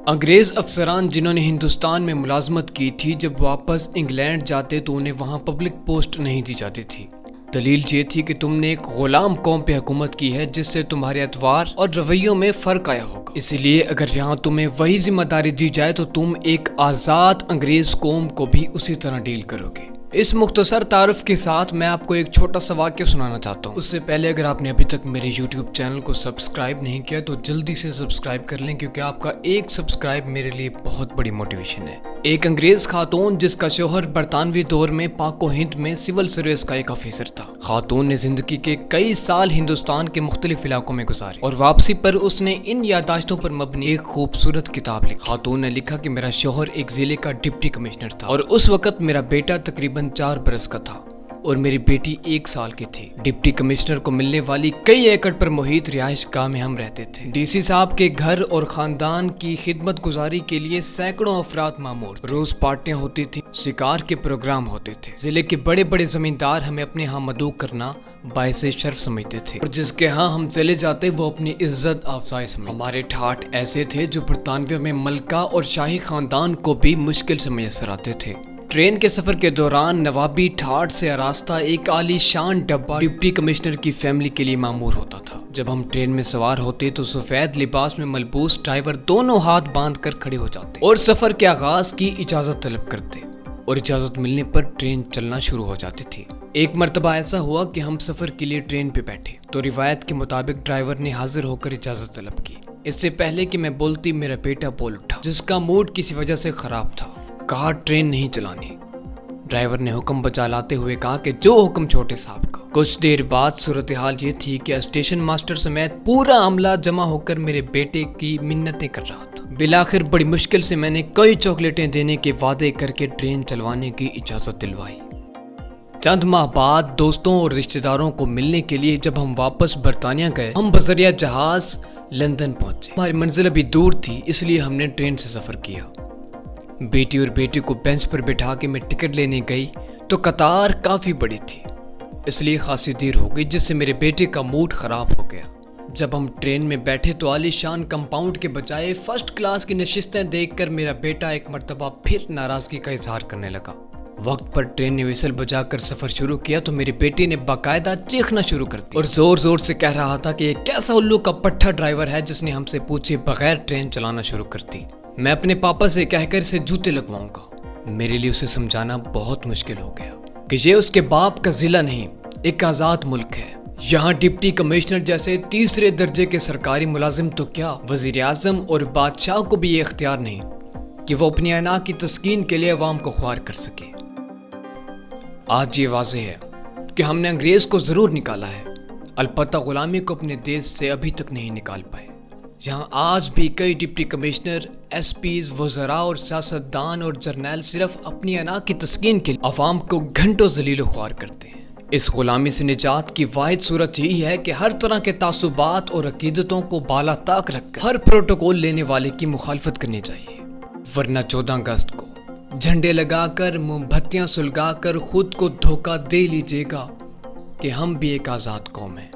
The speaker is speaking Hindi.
अंग्रेज़ अफसरान जिन्होंने हिंदुस्तान में मुलाजमत की थी, जब वापस इंग्लैंड जाते तो उन्हें वहाँ पब्लिक पोस्ट नहीं दी जाती थी। दलील ये थी कि तुमने एक गुलाम कौम पे हुकूमत की है, जिससे तुम्हारे अतवार और रवैयों में फ़र्क आया होगा। इसीलिए अगर यहाँ तुम्हें वही जिम्मेदारी दी जाए तो तुम एक आज़ाद अंग्रेज़ कौम को भी उसी तरह डील करोगे। इस मुख्तसर तारुफ के साथ मैं आपको एक छोटा सा वाक्य सुनाना चाहता हूँ। उससे पहले अगर आपने अभी तक मेरे YouTube चैनल को सब्सक्राइब नहीं किया तो जल्दी से सब्सक्राइब कर लें, क्योंकि आपका एक सब्सक्राइब मेरे लिए बहुत बड़ी मोटिवेशन है। एक अंग्रेज खातून जिसका शोहर बरतानवी दौर में पाको हिंद में सिविल सर्विस का एक ऑफिसर था। खातून ने जिंदगी के कई साल हिंदुस्तान के मुख्तलिफ इलाकों में गुजारे और वापसी पर उसने इन यादाश्तों पर मबनी एक खूबसूरत किताब लिखी। खातून ने लिखा कि मेरा शोहर एक जिले का डिप्टी कमिश्नर था और उस वक्त मेरा बेटा तकरीबन 4 बरस का था और मेरी बेटी 1 साल की थी। डिप्टी कमिश्नर को मिलने वाली कई एकड़ पर मुहित रिहाइश गाह में हम रहते थे। डीसी साहब के घर और खानदान की खिदमत गुजारी के लिए सैकड़ों अफराद मामूर। रोज पार्टियां होती थी, शिकार के प्रोग्राम होते थे। जिले के बड़े बड़े जमींदार हमें अपने यहाँ मदऊ करना बायसे शर्फ समझते थे और जिसके यहाँ हम चले जाते वो अपनी इज्जत अफजाई समझते। हमारे ठाठ ऐसे थे जो बरतानवियों में मलका और शाही खानदान को भी मुश्किल से मैसर आते थे। ट्रेन के सफर के दौरान नवाबी ठाठ से आरास्ता एक आलीशान डब्बा डिप्टी कमिश्नर की फैमिली के लिए मामूर होता था। जब हम ट्रेन में सवार होते तो सफेद लिबास में मलबूस ड्राइवर दोनों हाथ बांध कर खड़े हो जाते और सफर के आगाज की इजाजत तलब करते और इजाजत मिलने पर ट्रेन चलना शुरू हो जाती थी। एक मर्तबा ऐसा हुआ कि हम सफर के लिए ट्रेन पे बैठे तो रिवायत के मुताबिक ड्राइवर ने हाजिर होकर इजाजत तलब की। इससे पहले कि मैं बोलती मेरा बेटा बोल उठा, जिसका मूड किसी वजह से खराब था। कहा ट्रेन नहीं चलानी। ड्राइवर ने हुक्म बचा लाते हुए कहा कि जो हुक्म छोटे साहब का। कुछ देर बाद सूरत हाल ये थी कि स्टेशन मास्टर समेत पूरा अमला जमा होकर मेरे बेटे की मिन्नतें कर रहा था। बिलाखिर बड़ी मुश्किल से मैंने कई चॉकलेटें देने के वादे करके ट्रेन चलवाने की इजाजत दिलवाई। चंद माह बाद दोस्तों और रिश्तेदारों को मिलने के लिए जब हम वापस बरतानिया गए, हम बजरिया जहाज लंदन पहुंचे। हमारी मंजिल अभी दूर थी, इसलिए हमने ट्रेन से सफर किया। बेटी और बेटे को बेंच पर बिठा के मैं टिकट लेने गई तो कतार काफ़ी बड़ी थी, इसलिए खासी देर हो गई, जिससे मेरे बेटे का मूड ख़राब हो गया। जब हम ट्रेन में बैठे तो आलीशान कंपाउंड के बजाय फर्स्ट क्लास की नशिस्तें देखकर मेरा बेटा एक मर्तबा फिर नाराज़गी का इजहार करने लगा। वक्त पर ट्रेन ने विसल बजाकर सफ़र शुरू किया तो मेरे बेटे ने बाकायदा चीखना शुरू कर दिया और ज़ोर ज़ोर से कह रहा था कि ये कैसा उल्लू का पट्टा ड्राइवर है जिसने हमसे पूछे बगैर ट्रेन चलाना शुरू कर दी। मैं अपने पापा से कहकर इसे जूते लगवाऊंगा। मेरे लिए उसे समझाना बहुत मुश्किल हो गया कि ये उसके बाप का जिला नहीं, एक आज़ाद मुल्क है। यहाँ डिप्टी कमिश्नर जैसे तीसरे दर्जे के सरकारी मुलाजिम तो क्या, वजीर आजम और बादशाह को भी ये इख्तियार नहीं कि वो अपनी अना की तस्कीन के लिए अवाम को ख्वार कर सके। आज ये वाज़ेह है कि हमने अंग्रेज़ को ज़रूर निकाला है, अलबत्ता गुलामी को अपने देश से अभी तक नहीं निकाल पाए। यहाँ आज भी कई डिप्टी कमिश्नर, एसपीज, वज़रा और सियासतदान और जर्नैल सिर्फ अपनी अना की तस्कीन के लिए अवाम को घंटों ज़लील ख्वार करते हैं। इस गुलामी से निजात की वाहिद सूरत यही है कि हर तरह के तासुबात और अकीदतों को बाला ताक रखकर हर प्रोटोकॉल लेने वाले की मुखालफत करनी चाहिए, वरना 14 अगस्त को झंडे लगाकर, मोमबत्तियाँ सुलगाकर खुद को धोखा दे लीजिएगा कि हम भी एक आज़ाद कौम हैं।